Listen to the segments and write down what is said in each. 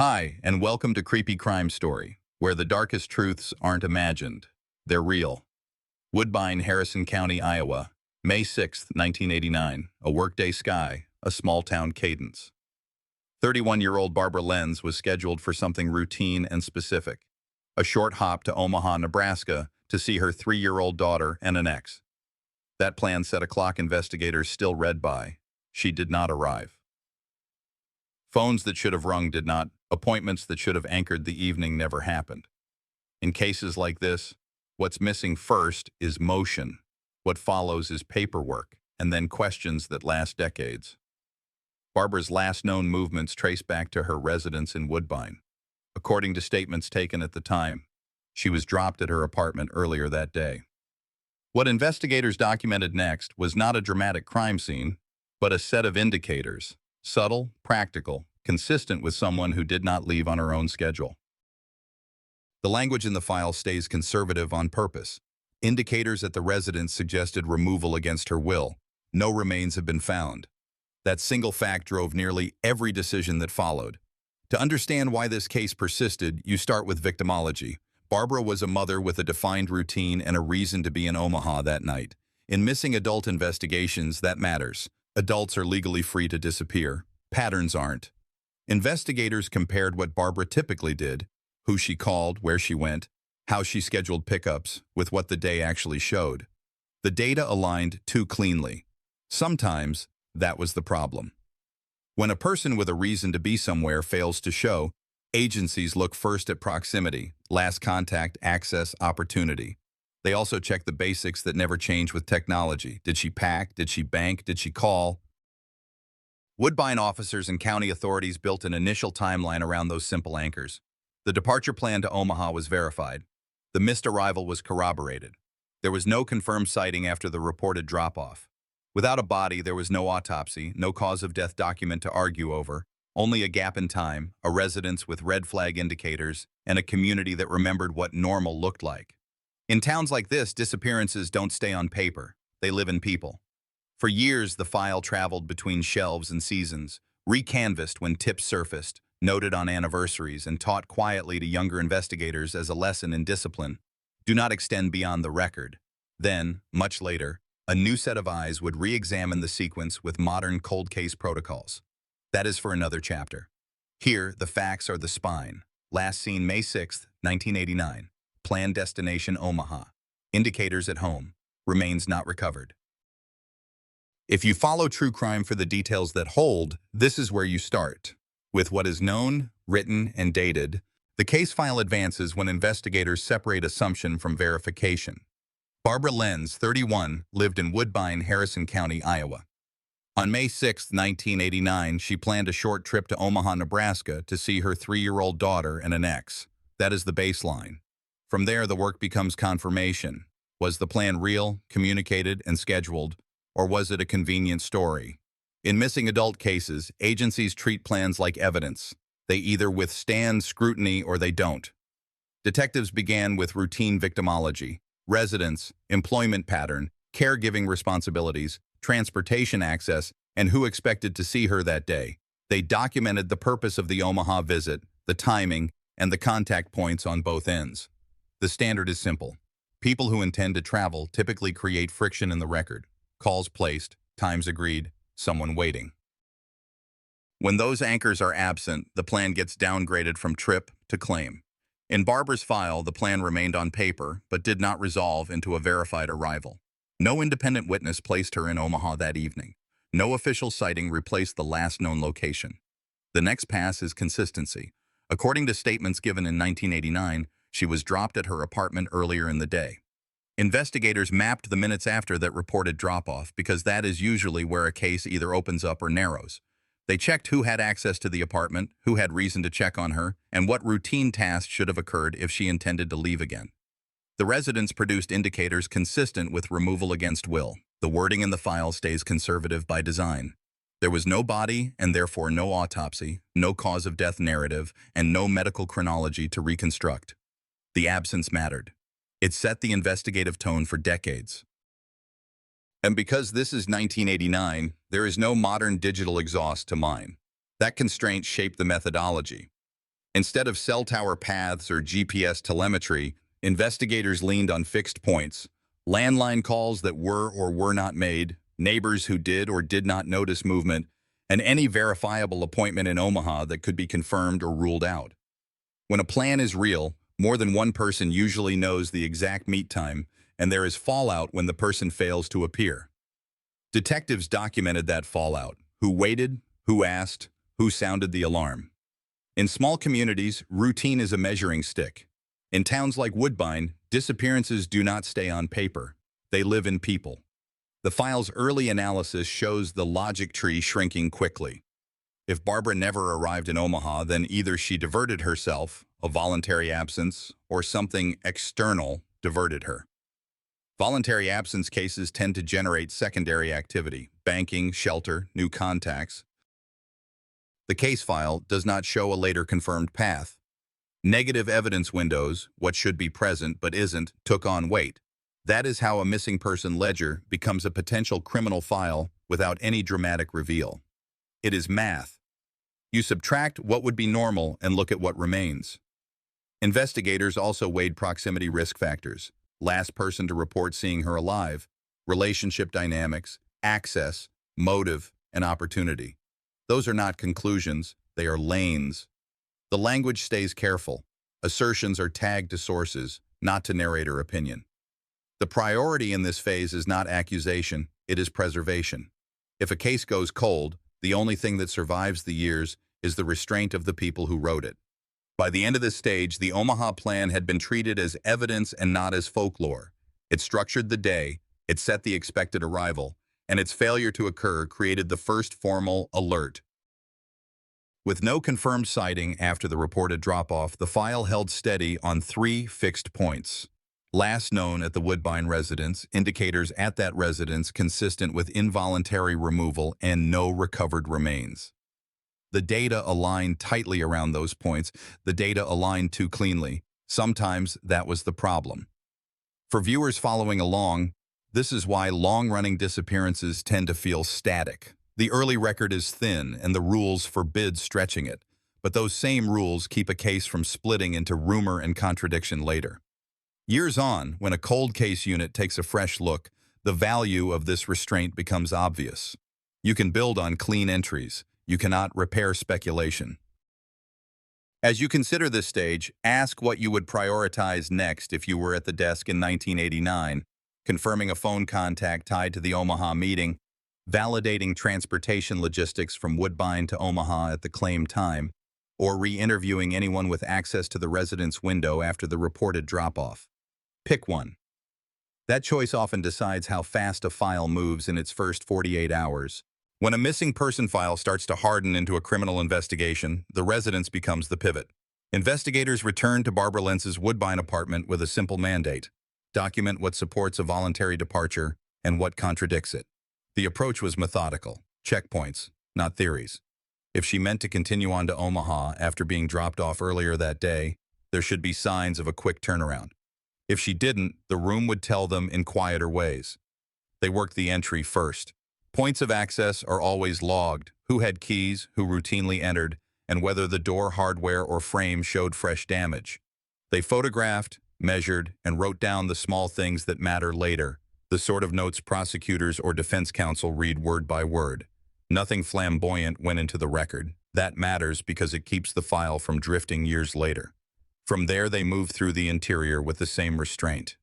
Hi, and welcome to Creepy Crime Story, where the darkest truths aren't imagined. They're real. Woodbine, Harrison County, Iowa, May 6, 1989. A workday sky, a small-town cadence. 31-year-old Barbara Lenz was scheduled for something routine and specific. A short hop to Omaha, Nebraska, to see her 3-year-old daughter and an ex. That plan set a clock investigators still read by. She did not arrive. Phones that should have rung did not. Appointments that should have anchored the evening never happened. In cases like this, what's missing first is motion. What follows is paperwork, and then questions that last decades. Barbara's last known movements trace back to her residence in Woodbine. According to statements taken at the time, she was dropped at her apartment earlier that day. What investigators documented next was not a dramatic crime scene, but a set of indicators, subtle, practical, consistent with someone who did not leave on her own schedule. The language in the file stays conservative on purpose. Indicators at the residence suggested removal against her will. No remains have been found. That single fact drove nearly every decision that followed. To understand why this case persisted, you start with victimology. Barbara was a mother with a defined routine and a reason to be in Omaha that night. In missing adult investigations, that matters. Adults are legally free to disappear. Patterns aren't. Investigators compared what Barbara typically did, who she called, where she went, how she scheduled pickups, with what the day actually showed. The data aligned too cleanly. Sometimes, that was the problem. When a person with a reason to be somewhere fails to show, agencies look first at proximity, last contact, access, opportunity. They also check the basics that never change with technology. Did she pack? Did she bank? Did she call? Woodbine officers and county authorities built an initial timeline around those simple anchors. The departure plan to Omaha was verified. The missed arrival was corroborated. There was no confirmed sighting after the reported drop-off. Without a body, there was no autopsy, no cause of death document to argue over, only a gap in time, a residence with red flag indicators, and a community that remembered what normal looked like. In towns like this, disappearances don't stay on paper. They live in people. For years, the file traveled between shelves and seasons, recanvassed when tips surfaced, noted on anniversaries, and taught quietly to younger investigators as a lesson in discipline. Do not extend beyond the record. Then, much later, a new set of eyes would re-examine the sequence with modern cold case protocols. That is for another chapter. Here, the facts are the spine. Last seen May 6, 1989. Planned destination Omaha. Indicators at home. Remains not recovered. If you follow true crime for the details that hold, this is where you start. With what is known, written, and dated, the case file advances when investigators separate assumption from verification. Barbara Lenz, 31, lived in Woodbine, Harrison County, Iowa. On May 6, 1989, she planned a short trip to Omaha, Nebraska to see her 3-year-old daughter and an ex. That is the baseline. From there, the work becomes confirmation. Was the plan real, communicated, and scheduled, or was it a convenient story? In missing adult cases, agencies treat plans like evidence. They either withstand scrutiny or they don't. Detectives began with routine victimology, residence, employment pattern, caregiving responsibilities, transportation access, and who expected to see her that day. They documented the purpose of the Omaha visit, the timing, and the contact points on both ends. The standard is simple. People who intend to travel typically create friction in the record. Calls placed, times agreed, someone waiting. When those anchors are absent, the plan gets downgraded from trip to claim. In Barbara's file, the plan remained on paper, but did not resolve into a verified arrival. No independent witness placed her in Omaha that evening. No official sighting replaced the last known location. The next pass is consistency. According to statements given in 1989, she was dropped at her apartment earlier in the day. Investigators mapped the minutes after that reported drop-off because that is usually where a case either opens up or narrows. They checked who had access to the apartment, who had reason to check on her, and what routine tasks should have occurred if she intended to leave again. The residents produced indicators consistent with removal against will. The wording in the file stays conservative by design. There was no body and therefore no autopsy, no cause of death narrative, and no medical chronology to reconstruct. The absence mattered. It set the investigative tone for decades. And because this is 1989, there is no modern digital exhaust to mine. That constraint shaped the methodology. Instead of cell tower paths or GPS telemetry, investigators leaned on fixed points, landline calls that were or were not made, neighbors who did or did not notice movement, and any verifiable appointment in Omaha that could be confirmed or ruled out. When a plan is real, more than one person usually knows the exact meet time, and there is fallout when the person fails to appear. Detectives documented that fallout: who waited, who asked, who sounded the alarm. In small communities, routine is a measuring stick. In towns like Woodbine, disappearances do not stay on paper. They live in people. The file's early analysis shows the logic tree shrinking quickly. If Barbara never arrived in Omaha, then either she diverted herself, a voluntary absence, or something external diverted her. Voluntary absence cases tend to generate secondary activity: banking, shelter, new contacts. The case file does not show a later confirmed path. Negative evidence windows, what should be present but isn't, took on weight. That is how a missing person ledger becomes a potential criminal file without any dramatic reveal. It is math. You subtract what would be normal and look at what remains. Investigators also weighed proximity risk factors: last person to report seeing her alive, relationship dynamics, access, motive, and opportunity. Those are not conclusions, they are lanes. The language stays careful. Assertions are tagged to sources, not to narrator opinion. The priority in this phase is not accusation, it is preservation. If a case goes cold, the only thing that survives the years is the restraint of the people who wrote it. By the end of this stage, the Omaha Plan had been treated as evidence and not as folklore. It structured the day, it set the expected arrival, and its failure to occur created the first formal alert. With no confirmed sighting after the reported drop-off, the file held steady on 3 fixed points. Last known at the Woodbine residence, indicators at that residence consistent with involuntary removal, and no recovered remains. The data aligned tightly around those points. The data aligned too cleanly. Sometimes that was the problem. For viewers following along, this is why long-running disappearances tend to feel static. The early record is thin, and the rules forbid stretching it. But those same rules keep a case from splitting into rumor and contradiction later. Years on, when a cold case unit takes a fresh look, the value of this restraint becomes obvious. You can build on clean entries. You cannot repair speculation. As you consider this stage, ask what you would prioritize next if you were at the desk in 1989, confirming a phone contact tied to the Omaha meeting, validating transportation logistics from Woodbine to Omaha at the claimed time, or re-interviewing anyone with access to the residence window after the reported drop-off. Pick one. That choice often decides how fast a file moves in its first 48 hours. When a missing person file starts to harden into a criminal investigation, the residence becomes the pivot. Investigators return to Barbara Lentz's Woodbine apartment with a simple mandate: document what supports a voluntary departure and what contradicts it. The approach was methodical: checkpoints, not theories. If she meant to continue on to Omaha after being dropped off earlier that day, there should be signs of a quick turnaround. If she didn't, the room would tell them in quieter ways. They worked the entry first. Points of access are always logged: who had keys, who routinely entered, and whether the door hardware or frame showed fresh damage. They photographed, measured, and wrote down the small things that matter later, the sort of notes prosecutors or defense counsel read word by word. Nothing flamboyant went into the record. That matters because it keeps the file from drifting years later. From there, they moved through the interior with the same restraint.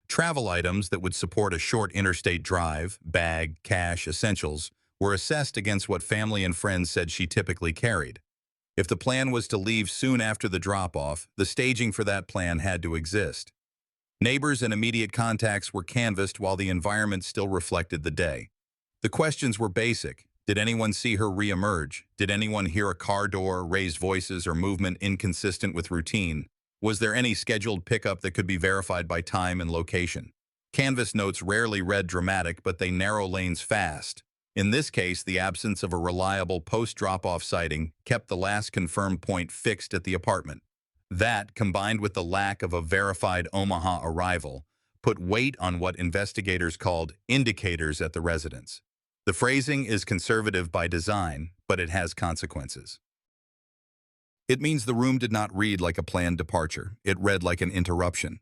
Travel items that would support a short interstate drive, bag, cash, essentials, were assessed against what family and friends said she typically carried. If the plan was to leave soon after the drop-off, the staging for that plan had to exist. Neighbors and immediate contacts were canvassed while the environment still reflected the day. The questions were basic. Did anyone see her re-emerge? Did anyone hear a car door, raised voices, or movement inconsistent with routine? Was there any scheduled pickup that could be verified by time and location? Canvas notes rarely read dramatic, but they narrow lanes fast. In this case, the absence of a reliable post-drop-off sighting kept the last confirmed point fixed at the apartment. That, combined with the lack of a verified Omaha arrival, put weight on what investigators called indicators at the residence. The phrasing is conservative by design, but it has consequences. It means the room did not read like a planned departure. It read like an interruption.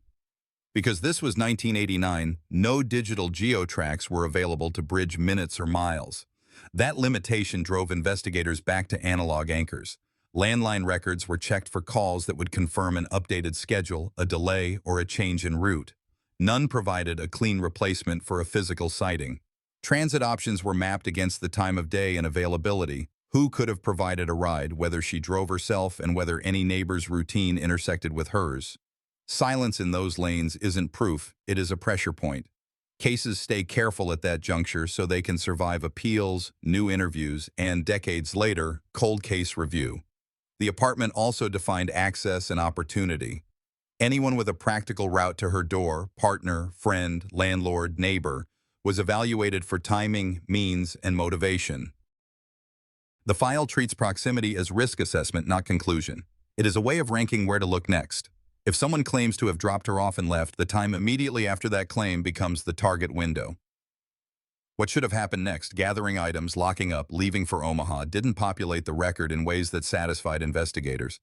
Because this was 1989, no digital geo-tracks were available to bridge minutes or miles. That limitation drove investigators back to analog anchors. Landline records were checked for calls that would confirm an updated schedule, a delay, or a change in route. None provided a clean replacement for a physical sighting. Transit options were mapped against the time of day and availability. Who could have provided a ride, whether she drove herself and whether any neighbor's routine intersected with hers. Silence in those lanes isn't proof, it is a pressure point. Cases stay careful at that juncture so they can survive appeals, new interviews, and decades later, cold case review. The apartment also defined access and opportunity. Anyone with a practical route to her door, partner, friend, landlord, neighbor, was evaluated for timing, means, and motivation. The file treats proximity as risk assessment, not conclusion. It is a way of ranking where to look next. If someone claims to have dropped her off and left, the time immediately after that claim becomes the target window. What should have happened next, gathering items, locking up, leaving for Omaha, didn't populate the record in ways that satisfied investigators.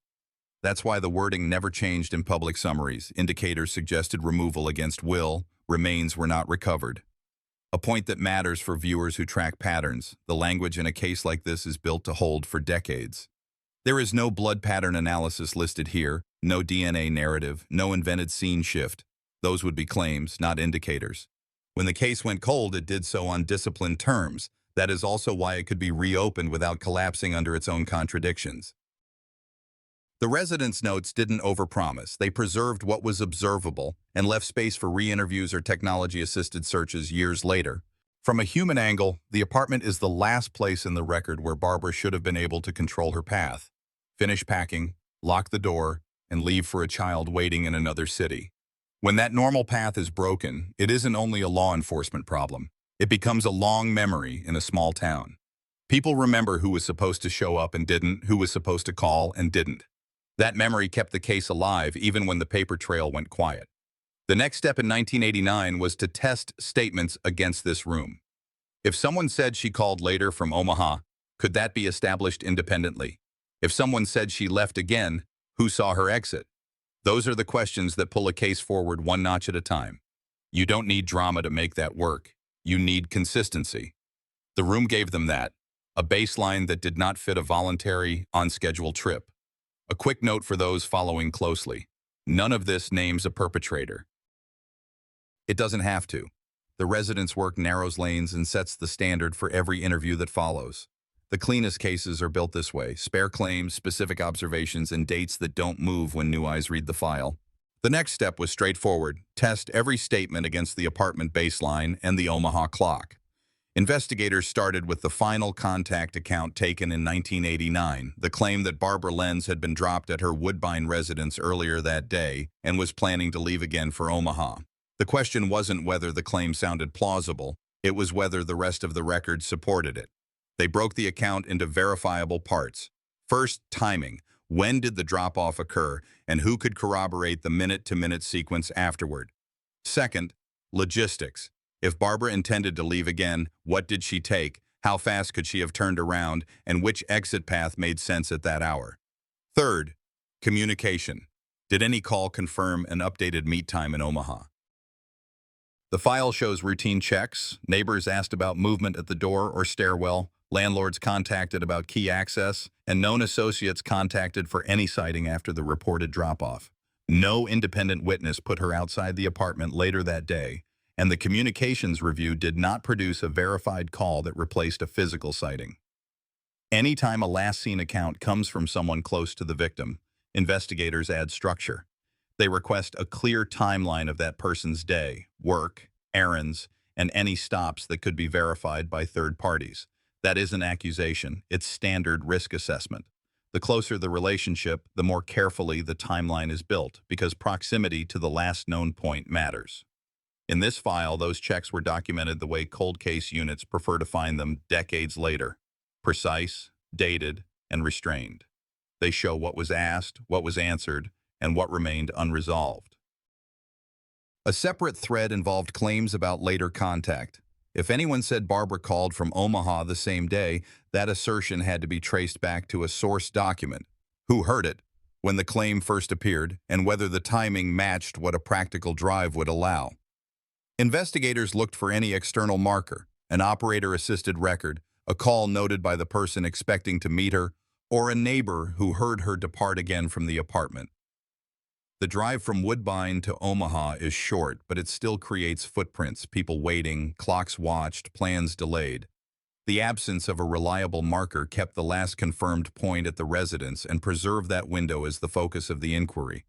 That's why the wording never changed in public summaries. Indicators suggested removal against will, remains were not recovered. A point that matters for viewers who track patterns. The language in a case like this is built to hold for decades. There is no blood pattern analysis listed here, no DNA narrative, no invented scene shift. Those would be claims, not indicators. When the case went cold, it did so on disciplined terms. That is also why it could be reopened without collapsing under its own contradictions. The residents' notes didn't overpromise. They preserved what was observable and left space for re-interviews or technology-assisted searches years later. From a human angle, the apartment is the last place in the record where Barbara should have been able to control her path. Finish packing, lock the door, and leave for a child waiting in another city. When that normal path is broken, it isn't only a law enforcement problem. It becomes a long memory in a small town. People remember who was supposed to show up and didn't, who was supposed to call and didn't. That memory kept the case alive even when the paper trail went quiet. The next step in 1989 was to test statements against this room. If someone said she called later from Omaha, could that be established independently? If someone said she left again, who saw her exit? Those are the questions that pull a case forward one notch at a time. You don't need drama to make that work. You need consistency. The room gave them that, a baseline that did not fit a voluntary, on-schedule trip. A quick note for those following closely. None of this names a perpetrator. It doesn't have to. The residents' work narrows lanes and sets the standard for every interview that follows. The cleanest cases are built this way: spare claims, specific observations, and dates that don't move when new eyes read the file. The next step was straightforward: test every statement against the apartment baseline and the Omaha clock. Investigators started with the final contact account taken in 1989, the claim that Barbara Lenz had been dropped at her Woodbine residence earlier that day and was planning to leave again for Omaha. The question wasn't whether the claim sounded plausible, it was whether the rest of the record supported it. They broke the account into verifiable parts. First, timing. When did the drop-off occur, and who could corroborate the minute-to-minute sequence afterward? Second, logistics. If Barbara intended to leave again, what did she take? How fast could she have turned around? And which exit path made sense at that hour? Third, communication. Did any call confirm an updated meet time in Omaha? The file shows routine checks. Neighbors asked about movement at the door or stairwell. Landlords contacted about key access. And known associates contacted for any sighting after the reported drop-off. No independent witness put her outside the apartment later that day, and the communications review did not produce a verified call that replaced a physical sighting. Anytime a last-seen account comes from someone close to the victim, investigators add structure. They request a clear timeline of that person's day, work, errands, and any stops that could be verified by third parties. That isn't accusation, it's standard risk assessment. The closer the relationship, the more carefully the timeline is built, because proximity to the last known point matters. In this file, those checks were documented the way cold case units prefer to find them decades later: precise, dated, and restrained. They show what was asked, what was answered, and what remained unresolved. A separate thread involved claims about later contact. If anyone said Barbara called from Omaha the same day, that assertion had to be traced back to a source document. who heard it, when the claim first appeared, and whether the timing matched what a practical drive would allow. Investigators looked for any external marker, an operator-assisted record, a call noted by the person expecting to meet her, or a neighbor who heard her depart again from the apartment. The drive from Woodbine to Omaha is short, but it still creates footprints, people waiting, clocks watched, plans delayed. The absence of a reliable marker kept the last confirmed point at the residence and preserved that window as the focus of the inquiry.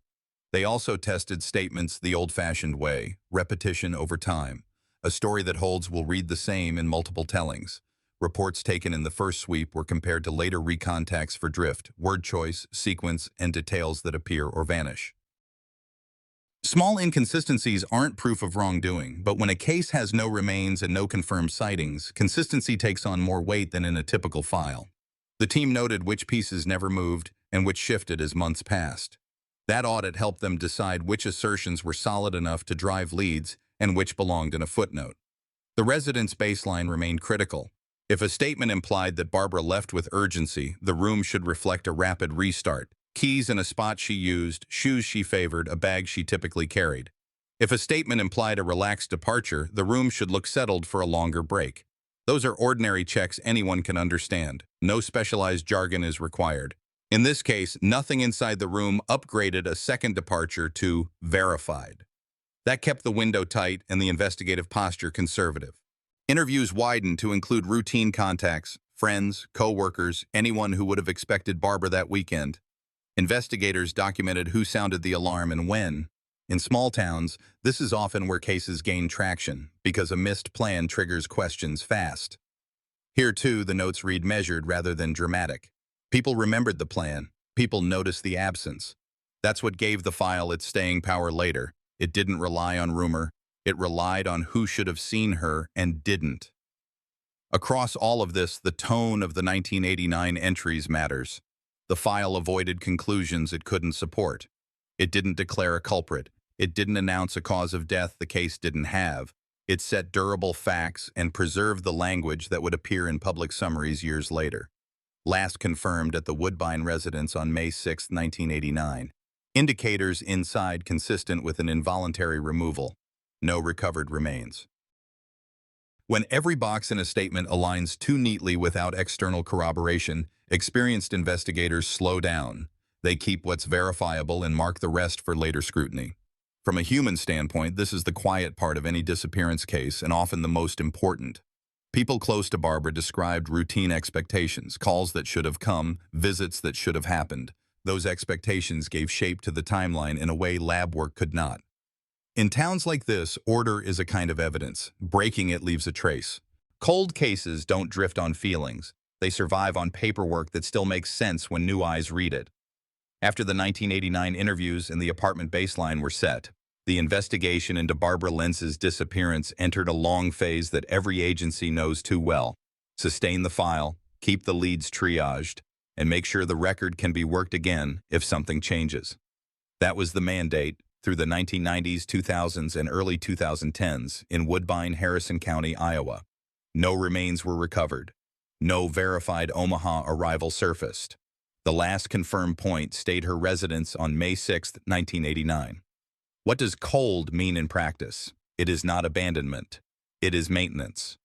They also tested statements the old-fashioned way, repetition over time. A story that holds will read the same in multiple tellings. Reports taken in the first sweep were compared to later recontacts for drift, word choice, sequence, and details that appear or vanish. Small inconsistencies aren't proof of wrongdoing, but when a case has no remains and no confirmed sightings, consistency takes on more weight than in a typical file. The team noted which pieces never moved and which shifted as months passed. That audit helped them decide which assertions were solid enough to drive leads and which belonged in a footnote. The resident's baseline remained critical. If a statement implied that Barbara left with urgency, the room should reflect a rapid restart. Keys in a spot she used, shoes she favored, a bag she typically carried. If a statement implied a relaxed departure, the room should look settled for a longer break. Those are ordinary checks anyone can understand. No specialized jargon is required. In this case, nothing inside the room upgraded a second departure to verified. That kept the window tight and the investigative posture conservative. Interviews widened to include routine contacts, friends, co-workers, anyone who would have expected Barbara that weekend. Investigators documented who sounded the alarm and when. In small towns, this is often where cases gain traction, because a missed plan triggers questions fast. Here, too, the notes read measured rather than dramatic. People remembered the plan. People noticed the absence. That's what gave the file its staying power later. It didn't rely on rumor. It relied on who should have seen her and didn't. Across all of this, the tone of the 1989 entries matters. The file avoided conclusions it couldn't support. It didn't declare a culprit. It didn't announce a cause of death the case didn't have. It set durable facts and preserved the language that would appear in public summaries years later. Last confirmed at the Woodbine residence on May 6, 1989. Indicators inside consistent with an involuntary removal. No recovered remains. When every box in a statement aligns too neatly without external corroboration, experienced investigators slow down. They keep what's verifiable and mark the rest for later scrutiny. From a human standpoint, this is the quiet part of any disappearance case and often the most important. People close to Barbara described routine expectations, calls that should have come, visits that should have happened. Those expectations gave shape to the timeline in a way lab work could not. In towns like this, order is a kind of evidence. Breaking it leaves a trace. Cold cases don't drift on feelings. They survive on paperwork that still makes sense when new eyes read it. After the 1989 interviews and the apartment baseline were set, the investigation into Barbara Lentz's disappearance entered a long phase that every agency knows too well. Sustain the file, keep the leads triaged, and make sure the record can be worked again if something changes. That was the mandate through the 1990s, 2000s, and early 2010s in Woodbine, Harrison County, Iowa. No remains were recovered. No verified Omaha arrival surfaced. The last confirmed point stayed her residence on May 6, 1989. What does cold mean in practice? It is not abandonment. It is maintenance.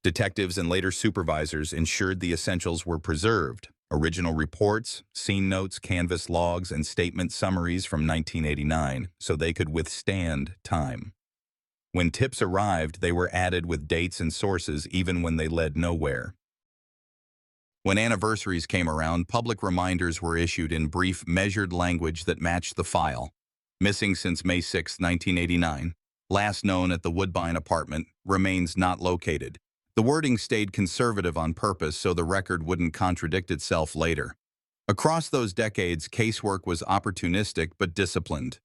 Detectives and later supervisors ensured the essentials were preserved. Original reports, scene notes, canvas logs, and statement summaries from 1989, so they could withstand time. When tips arrived, they were added with dates and sources even when they led nowhere. When anniversaries came around, public reminders were issued in brief, measured language that matched the file. Missing since May 6, 1989, last known at the Woodbine apartment, remains not located. The wording stayed conservative on purpose so the record wouldn't contradict itself later. Across those decades, casework was opportunistic but disciplined.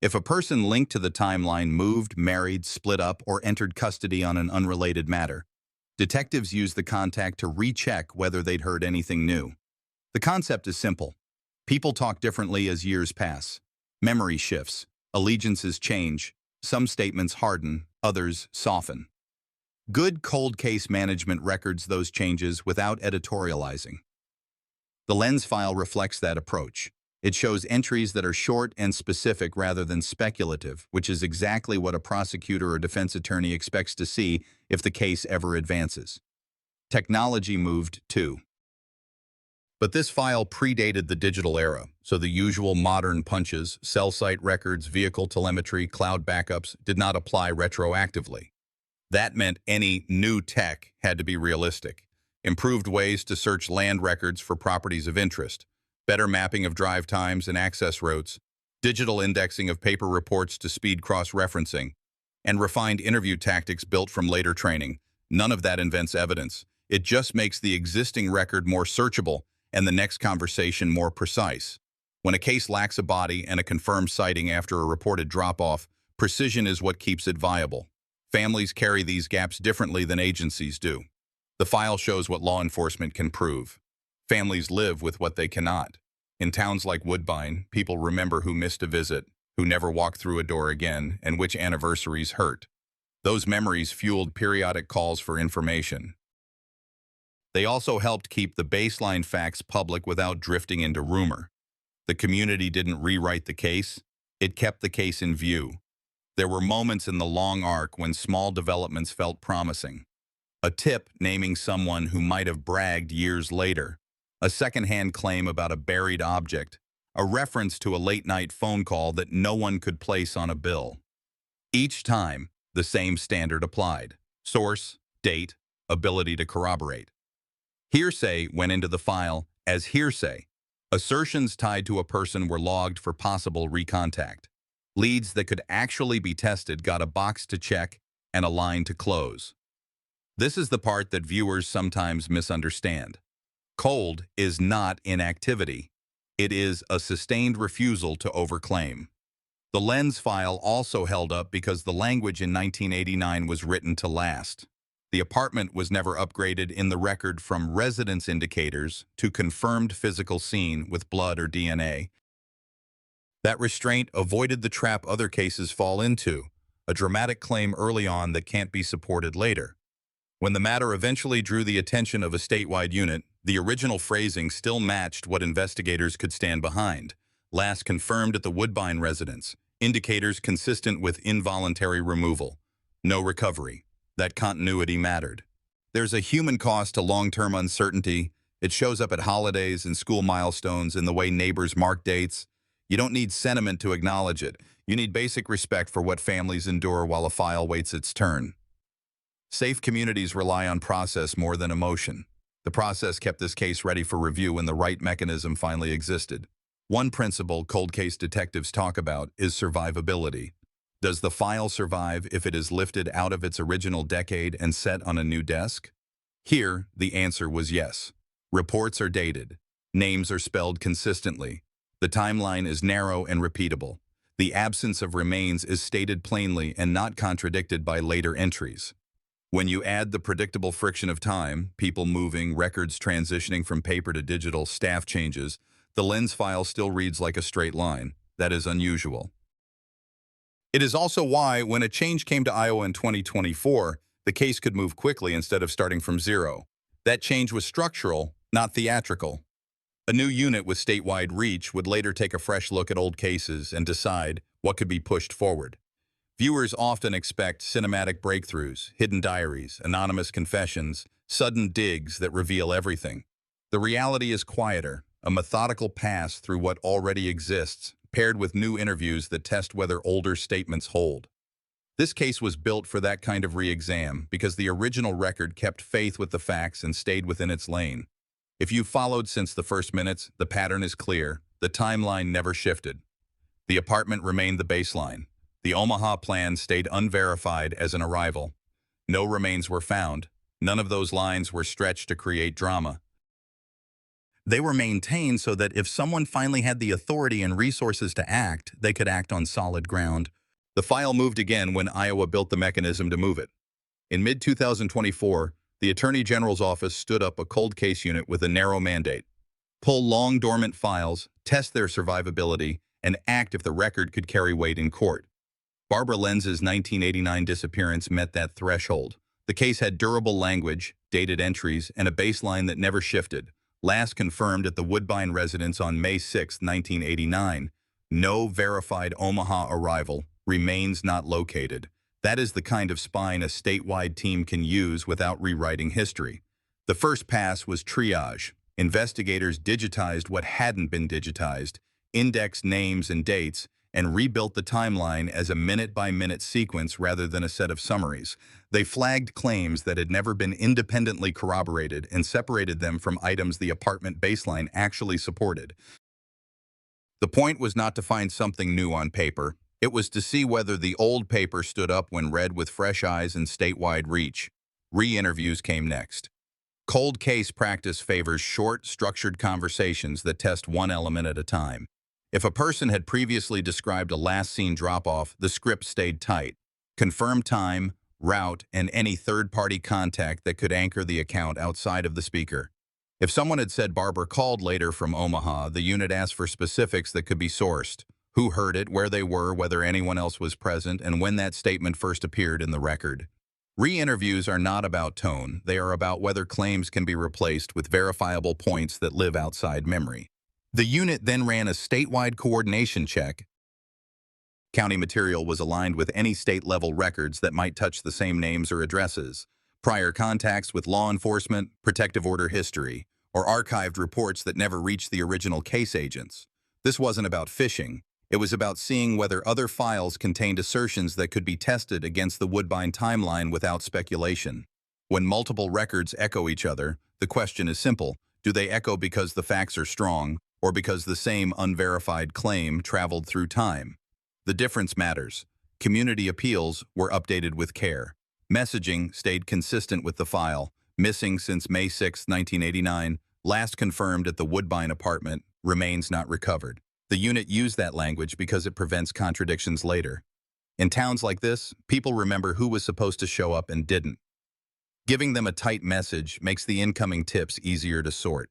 If a person linked to the timeline moved, married, split up, or entered custody on an unrelated matter, detectives used the contact to recheck whether they'd heard anything new. The concept is simple. People talk differently as years pass. Memory shifts. Allegiances change. Some statements harden, others soften. Good cold case management records those changes without editorializing. The lens file reflects that approach. It shows entries that are short and specific rather than speculative, which is exactly what a prosecutor or defense attorney expects to see if the case ever advances. Technology moved too. But this file predated the digital era, so the usual modern punches, cell site records, vehicle telemetry, cloud backups did not apply retroactively. That meant any new tech had to be realistic. Improved ways to search land records for properties of interest, better mapping of drive times and access routes, digital indexing of paper reports to speed cross-referencing, and refined interview tactics built from later training. None of that invents evidence. It just makes the existing record more searchable and the next conversation more precise. When a case lacks a body and a confirmed sighting after a reported drop-off, precision is what keeps it viable. Families carry these gaps differently than agencies do. The file shows what law enforcement can prove. Families live with what they cannot. In towns like Woodbine, people remember who missed a visit, who never walked through a door again, and which anniversaries hurt. Those memories fueled periodic calls for information. They also helped keep the baseline facts public without drifting into rumor. The community didn't rewrite the case. It kept the case in view. There were moments in the long arc when small developments felt promising. A tip naming someone who might have bragged years later. A secondhand claim about a buried object. A reference to a late-night phone call that no one could place on a bill. Each time, the same standard applied. Source, date, ability to corroborate. Hearsay went into the file as hearsay. Assertions tied to a person were logged for possible recontact. Leads that could actually be tested got a box to check and a line to close. This is the part that viewers sometimes misunderstand. Cold is not inactivity. It is a sustained refusal to overclaim. The lens file also held up because the language in 1989 was written to last. The apartment was never upgraded in the record from residence indicators to confirmed physical scene with blood or DNA. That restraint avoided the trap other cases fall into, a dramatic claim early on that can't be supported later. When the matter eventually drew the attention of a statewide unit, the original phrasing still matched what investigators could stand behind. Last confirmed at the Woodbine residence, indicators consistent with involuntary removal. No recovery. That continuity mattered. There's a human cost to long-term uncertainty. It shows up at holidays and school milestones in the way neighbors mark dates. You don't need sentiment to acknowledge it. You need basic respect for what families endure while a file waits its turn. Safe communities rely on process more than emotion. The process kept this case ready for review when the right mechanism finally existed. One principle cold case detectives talk about is survivability. Does the file survive if it is lifted out of its original decade and set on a new desk? Here, the answer was yes. Reports are dated. Names are spelled consistently. The timeline is narrow and repeatable. The absence of remains is stated plainly and not contradicted by later entries. When you add the predictable friction of time, people moving, records transitioning from paper to digital, staff changes, the lens file still reads like a straight line. That is unusual. It is also why, when a change came to Iowa in 2024, the case could move quickly instead of starting from zero. That change was structural, not theatrical. A new unit with statewide reach would later take a fresh look at old cases and decide what could be pushed forward. Viewers often expect cinematic breakthroughs, hidden diaries, anonymous confessions, sudden digs that reveal everything. The reality is quieter, a methodical pass through what already exists, paired with new interviews that test whether older statements hold. This case was built for that kind of re-exam because the original record kept faith with the facts and stayed within its lane. If you've followed since the first minutes, the pattern is clear. The timeline never shifted. The apartment remained the baseline. The Omaha plan stayed unverified as an arrival. No remains were found. None of those lines were stretched to create drama. They were maintained so that if someone finally had the authority and resources to act, they could act on solid ground. The file moved again when Iowa built the mechanism to move it. In mid-2024, the Attorney General's office stood up a cold case unit with a narrow mandate. Pull long dormant files, test their survivability, and act if the record could carry weight in court. Barbara Lenz's 1989 disappearance met that threshold. The case had durable language, dated entries, and a baseline that never shifted. last confirmed at the Woodbine residence on May 6, 1989. No verified Omaha arrival, remains not located. That is the kind of spine a statewide team can use without rewriting history. The first pass was triage. Investigators digitized what hadn't been digitized, indexed names and dates, and rebuilt the timeline as a minute-by-minute sequence rather than a set of summaries. They flagged claims that had never been independently corroborated and separated them from items the apartment baseline actually supported. The point was not to find something new on paper. It was to see whether the old paper stood up when read with fresh eyes and statewide reach. Re-interviews came next. Cold case practice favors short, structured conversations that test one element at a time. If a person had previously described a last-seen drop-off, the script stayed tight. Confirm time, route, and any third-party contact that could anchor the account outside of the speaker. If someone had said Barbara called later from Omaha, the unit asked for specifics that could be sourced. Who heard it, where they were, whether anyone else was present, and when that statement first appeared in the record. Re-interviews are not about tone. They are about whether claims can be replaced with verifiable points that live outside memory. The unit then ran a statewide coordination check. County material was aligned with any state-level records that might touch the same names or addresses, prior contacts with law enforcement, protective order history, or archived reports that never reached the original case agents. This wasn't about phishing. It was about seeing whether other files contained assertions that could be tested against the Woodbine timeline without speculation. When multiple records echo each other, the question is simple. Do they echo because the facts are strong, or because the same unverified claim traveled through time? The difference matters. Community appeals were updated with care. Messaging stayed consistent with the file, missing since May 6, 1989, last confirmed at the Woodbine apartment, remains not recovered. The unit used that language because it prevents contradictions later. In towns like this, people remember who was supposed to show up and didn't. Giving them a tight message makes the incoming tips easier to sort.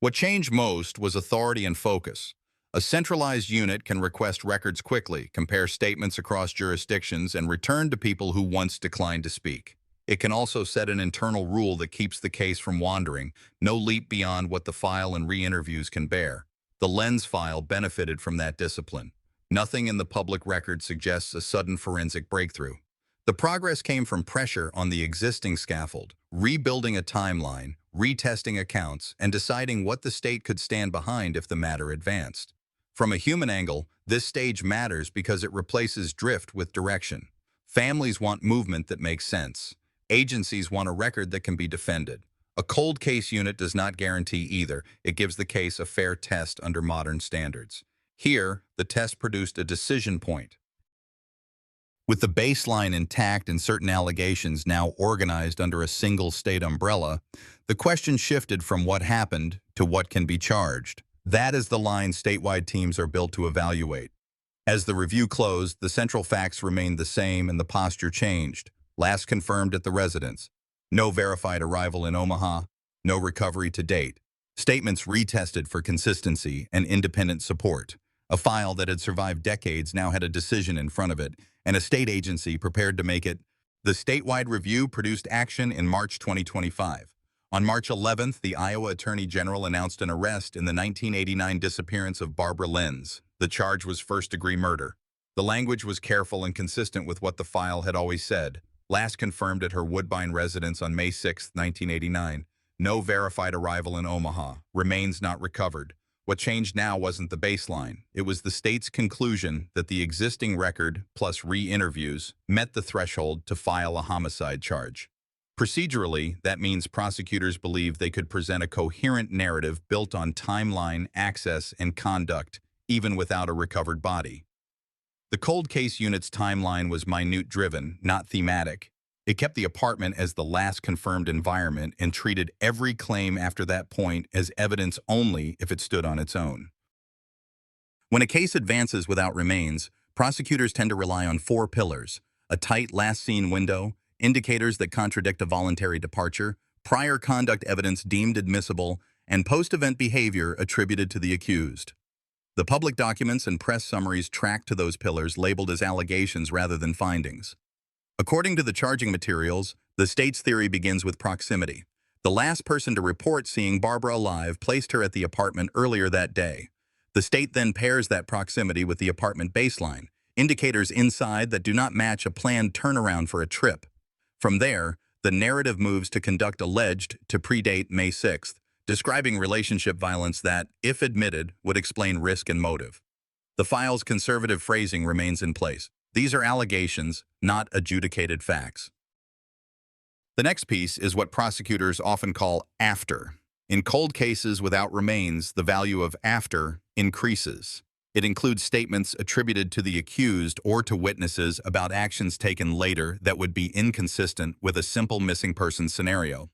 What changed most was authority and focus. A centralized unit can request records quickly, compare statements across jurisdictions, and return to people who once declined to speak. It can also set an internal rule that keeps the case from wandering, no leap beyond what the file and re-interviews can bear. The Lens file benefited from that discipline. Nothing in the public record suggests a sudden forensic breakthrough. The progress came from pressure on the existing scaffold, rebuilding a timeline, retesting accounts, and deciding what the state could stand behind if the matter advanced. From a human angle, this stage matters because it replaces drift with direction. Families want movement that makes sense. Agencies want a record that can be defended. A cold case unit does not guarantee either. It gives the case a fair test under modern standards. Here, the test produced a decision point. With the baseline intact and certain allegations now organized under a single state umbrella, the question shifted from what happened to what can be charged. That is the line statewide teams are built to evaluate. As the review closed, the central facts remained the same and the posture changed. Last confirmed at the residence. No verified arrival in Omaha. No recovery to date. Statements retested for consistency and independent support. A file that had survived decades now had a decision in front of it, and a state agency prepared to make it. The statewide review produced action in March 2025. On March 11th, the Iowa Attorney General announced an arrest in the 1989 disappearance of Barbara Lenz. The charge was first-degree murder. The language was careful and consistent with what the file had always said. Last confirmed at her Woodbine residence on May 6, 1989. No verified arrival in Omaha. Remains not recovered. What changed now wasn't the baseline. It was the state's conclusion that the existing record, plus re-interviews, met the threshold to file a homicide charge. Procedurally, that means prosecutors believed they could present a coherent narrative built on timeline, access, and conduct, even without a recovered body. The cold case unit's timeline was minute-driven, not thematic. It kept the apartment as the last confirmed environment and treated every claim after that point as evidence only if it stood on its own. When a case advances without remains, prosecutors tend to rely on 4 pillars: a tight last-seen window, indicators that contradict a voluntary departure, prior conduct evidence deemed admissible, and post-event behavior attributed to the accused. The public documents and press summaries track to those pillars labeled as allegations rather than findings. According to the charging materials, the state's theory begins with proximity. The last person to report seeing Barbara alive placed her at the apartment earlier that day. The state then pairs that proximity with the apartment baseline, indicators inside that do not match a planned turnaround for a trip. From there, the narrative moves to conduct alleged to predate May 6th, describing relationship violence that, if admitted, would explain risk and motive. The file's conservative phrasing remains in place. These are allegations, not adjudicated facts. The next piece is what prosecutors often call after. In cold cases without remains, the value of after increases. It includes statements attributed to the accused or to witnesses about actions taken later that would be inconsistent with a simple missing person scenario.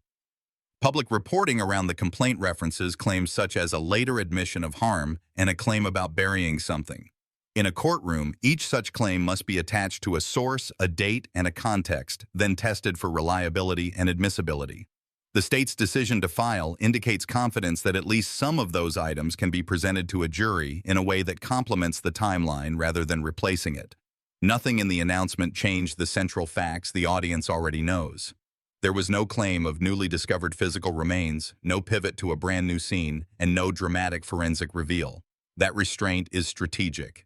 Public reporting around the complaint references claims such as a later admission of harm and a claim about burying something. In a courtroom, each such claim must be attached to a source, a date, and a context, then tested for reliability and admissibility. The state's decision to file indicates confidence that at least some of those items can be presented to a jury in a way that complements the timeline rather than replacing it. Nothing in the announcement changed the central facts the audience already knows. There was no claim of newly discovered physical remains, no pivot to a brand new scene, and no dramatic forensic reveal. That restraint is strategic.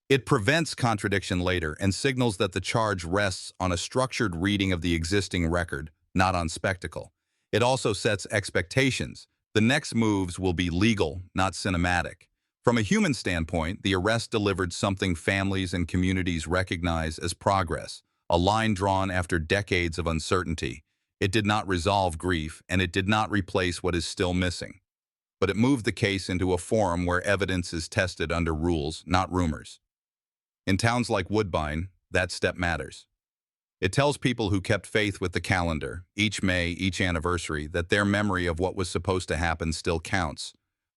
It prevents contradiction later and signals that the charge rests on a structured reading of the existing record, not on spectacle. It also sets expectations. The next moves will be legal, not cinematic. From a human standpoint, the arrest delivered something families and communities recognize as progress, a line drawn after decades of uncertainty. It did not resolve grief, and it did not replace what is still missing. But it moved the case into a forum where evidence is tested under rules, not rumors. In towns like Woodbine, that step matters. It tells people who kept faith with the calendar, each May, each anniversary, that their memory of what was supposed to happen still counts.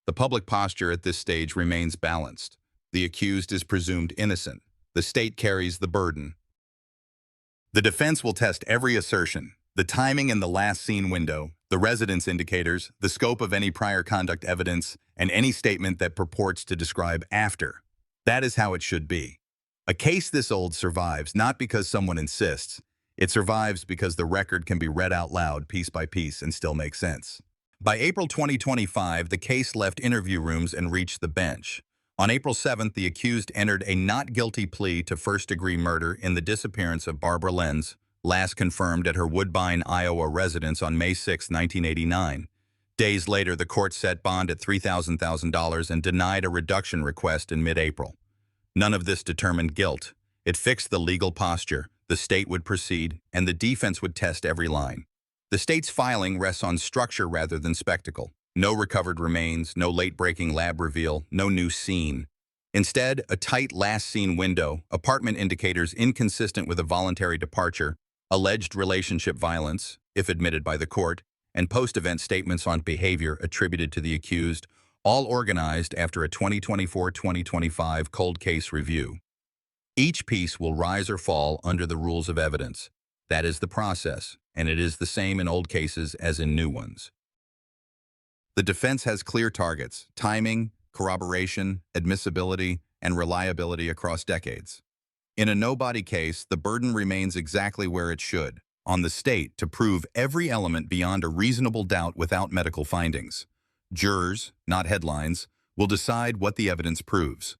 The public posture at this stage remains balanced. The accused is presumed innocent. The state carries the burden. The defense will test every assertion, the timing in the last seen window, the residence indicators, the scope of any prior conduct evidence, and any statement that purports to describe after. That is how it should be. A case this old survives not because someone insists. It survives because the record can be read out loud piece by piece and still make sense. By April 2025, the case left interview rooms and reached the bench. On April 7th, the accused entered a not guilty plea to first-degree murder in the disappearance of Barbara Lenz, last confirmed at her Woodbine, Iowa residence on May 6, 1989. Days later, the court set bond at $3,000 and denied a reduction request in mid-April. None of this determined guilt. It fixed the legal posture. The state would proceed, and the defense would test every line. The state's filing rests on structure rather than spectacle. No recovered remains, no late-breaking lab reveal, no new scene. Instead, a tight last-seen window, apartment indicators inconsistent with a voluntary departure, alleged relationship violence, if admitted by the court, and post-event statements on behavior attributed to the accused, all organized after a 2024-2025 cold case review. Each piece will rise or fall under the rules of evidence. That is the process, and it is the same in old cases as in new ones. The defense has clear targets: timing, corroboration, admissibility, and reliability across decades. In a nobody case, the burden remains exactly where it should, on the state to prove every element beyond a reasonable doubt without medical findings. Jurors, not headlines, will decide what the evidence proves.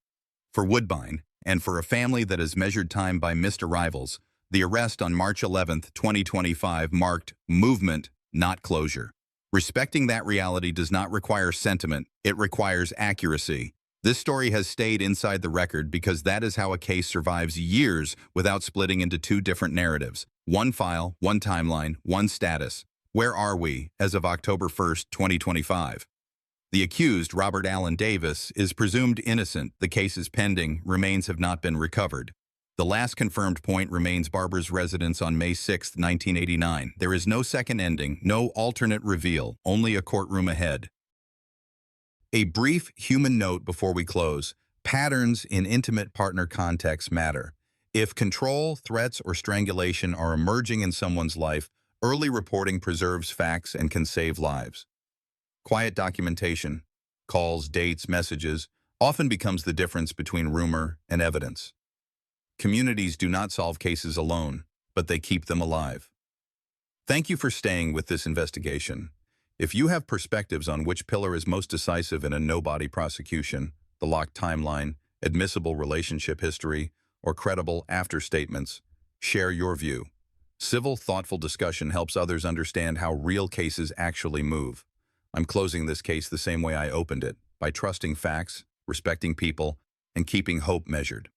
For Woodbine, and for a family that has measured time by missed arrivals, the arrest on March 11, 2025 marked movement, not closure. Respecting that reality does not require sentiment, it requires accuracy. This story has stayed inside the record because that is how a case survives years without splitting into two different narratives. One file, one timeline, one status. Where are we as of October 1, 2025? The accused, Robert Allen Davis, is presumed innocent. The case is pending. Remains have not been recovered. The last confirmed point remains Barbara's residence on May 6, 1989. There is no second ending, no alternate reveal, only a courtroom ahead. A brief human note before we close. Patterns in intimate partner contexts matter. If control, threats, or strangulation are emerging in someone's life, early reporting preserves facts and can save lives. Quiet documentation, calls, dates, messages, often becomes the difference between rumor and evidence. Communities do not solve cases alone, but they keep them alive. Thank you for staying with this investigation. If you have perspectives on which pillar is most decisive in a no-body prosecution, the locked timeline, admissible relationship history, or credible after statements, share your view. Civil, thoughtful discussion helps others understand how real cases actually move. I'm closing this case the same way I opened it, by trusting facts, respecting people, and keeping hope measured.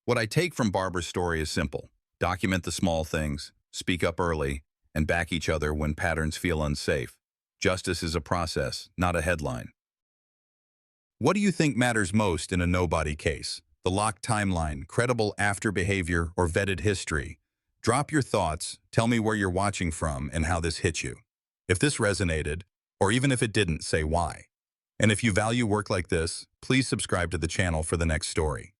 What I take from Barbara's story is simple. Document the small things, speak up early, and back each other when patterns feel unsafe. Justice is a process, not a headline. What do you think matters most in a nobody case? The locked timeline, credible after behavior, or vetted history? Drop your thoughts, tell me where you're watching from and how this hit you. If this resonated, or even if it didn't, say why. And if you value work like this, please subscribe to the channel for the next story.